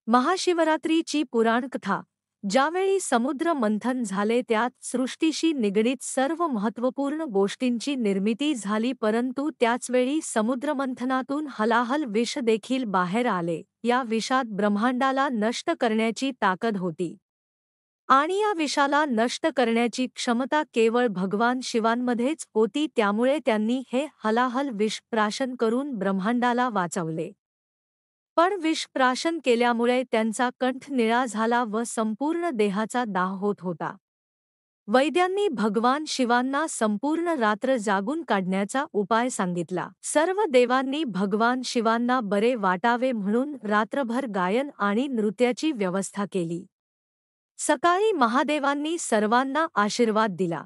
महाशिवरात्रीची पुराणकथा. ज्यावेळी समुद्र मंथन झाले त्यात सृष्टीशी निगडीत सर्व महत्त्वपूर्ण गोष्टींची निर्मिती झाली, परंतु त्याचवेळी समुद्रमंथनातून हलाहल विष देखील बाहेर आले. या विषात ब्रह्मांडाला नष्ट करण्याची ताकद होती आणि या विषाला नष्ट करण्याची क्षमता केवळ भगवान शिवांमध्येच होती. त्यामुळे त्यांनी हे हलाहल विष प्राशन करून ब्रह्मांडाला वाचवले. पण विष प्राशन केल्यामुळे त्यांचा कंठ निळा झाला व संपूर्ण देहाचा दाह होत होता. वैद्यांनी भगवान शिवांना संपूर्ण रात्र जागून काढण्याचा उपाय सांगितला. सर्व देवांनी भगवान शिवांना बरे वाटावे म्हणून रात्रभर गायन आणि नृत्याची व्यवस्था केली. सकाळी महादेवांनी सर्वांना आशीर्वाद दिला.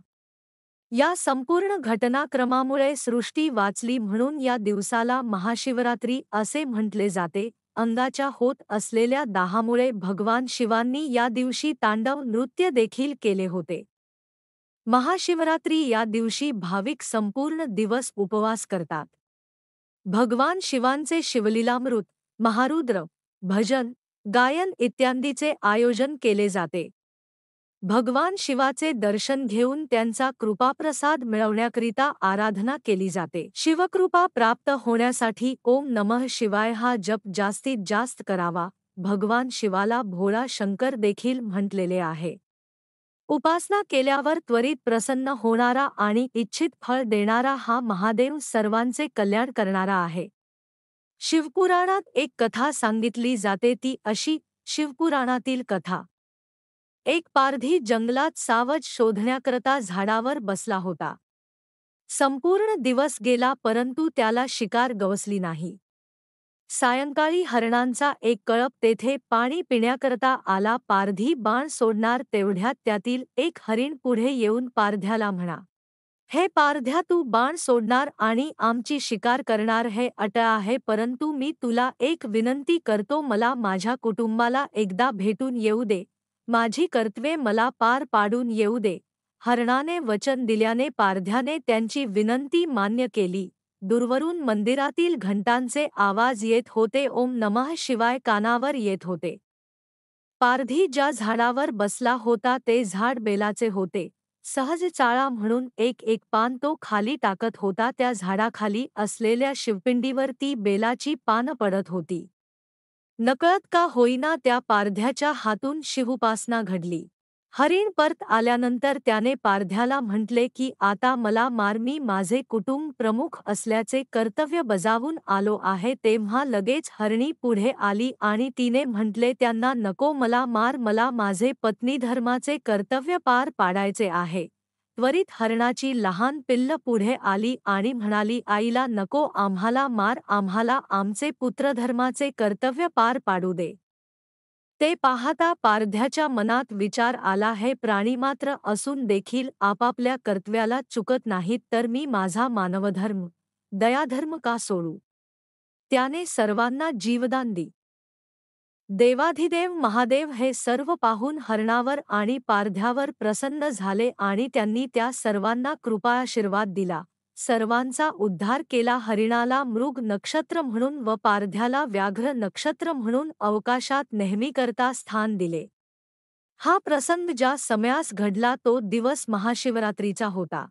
या संपूर्ण घटनाक्रमामुळे सृष्टी वाचली म्हणून या दिवसाला महाशिवरात्री असे म्हटले जाते. अंगाच्या होत असलेल्या दाहामुळे भगवान शिवांनी या दिवशी तांडव नृत्य देखील केले होते. महाशिवरात्री या दिवशी भाविक संपूर्ण दिवस उपवास करतात. भगवान शिवांचे शिवलीलामृत, महारुद्र, भजन, गायन इत्यादीचे आयोजन केले जाते. भगवान शिवाचे दर्शन घेऊन त्यांचा कृपाप्रसाद मिळवण्याकरिता आराधना केली जाते. शिवकृपा प्राप्त होण्यासाठी ओम नमः शिवाय हा जप जास्तीत जास्त करावा. भगवान शिवाला भोळा शंकर देखील म्हटलेले आहे. उपासना केल्यावर त्वरित प्रसन्न होणारा आणि इच्छित फळ देणारा हा महादेव सर्वांचे कल्याण करणारा आहे. शिवपुराणात एक कथा सांगितली जाते ती अशी. शिवपुराणातील कथा. एक पारधी जंगलात सावज शोधण्याकरता झाडावर बसला होता. संपूर्ण दिवस गेला परंतु त्याला शिकार गवसली नाही. सायंकाळी हरणांचा एक कळप तेथे पाणी पिण्याकरता आला. पारधी बाण सोडणार तेवढ्यात त्यातील एक हरिण पुढे येऊन पारध्याला म्हणा, हे पारध्या, तू बाण सोडणार आणि आमची शिकार करणार हे अटळ आहे, परंतु मी तुला एक विनंती करतो, मला माझ्या कुटुंबाला एकदा भेटून येऊ दे, माझी कर्तव्ये मला पार पाडून येऊ दे. हरणाने वचन दिल्याने पारध्याने त्यांची विनंती मान्य केली. दूरवरून मंदिरातील घंटांचे आवाज येत होते. ओम नमः शिवाय कानावर येत होते. पारधी ज्या झाडावर बसला होता ते झाड बेलाचे होते. सहज चाळा म्हणून एक एक पान तो खाली टाकत होता. त्या झाडाखाली असलेल्या शिवपिंडीवर ती बेलाची पानं पडत होती. नकळत का होईना त्या पारध्याच्या हातून शिवोपासना घडली. हरिण परत आल्यानंतर त्याने पारध्याला म्हटले की आता मला मार, मी माझे कुटुंब प्रमुख असल्याचे कर्तव्य बजावून आलो आहे. तेव्हा लगेच हरणी पुढे आली आणि तिने म्हटले, त्यांना नको मला मार, मला माझे पत्नीधर्माचे कर्तव्य पार पाडायचे आहे. त्वरित हरणाची लहान पिल्ल पुढे आली आणि म्हणाली, आईला नको आम्हाला मार, आम्हाला आमचे पुत्रधर्माचे कर्तव्य पार पाडू दे. ते पाहता पारध्याच्या मनात विचार आला, हे प्राणीमात्र असून देखील आपापल्या कर्तव्याला चुकत नाहीत, तर मी माझा मानवधर्म, दयाधर्म का सोडू. त्याने सर्वांना जीवदान दी. देवाधिदेव महादेव हे सर्व पाहून हरणावर आणि पारध्यावर प्रसन्न झाले आणि त्यांनी त्या सर्वांना कृपाआशीर्वाद दिला. सर्वांचा उद्धार केला. हरिणाला मृग नक्षत्र म्हणून व पारध्याला व्याघ्र नक्षत्र म्हणून अवकाशात नेहमीकरता स्थान दिले. हा प्रसंग ज्या समयास घडला तो दिवस महाशिवरात्रीचा होता.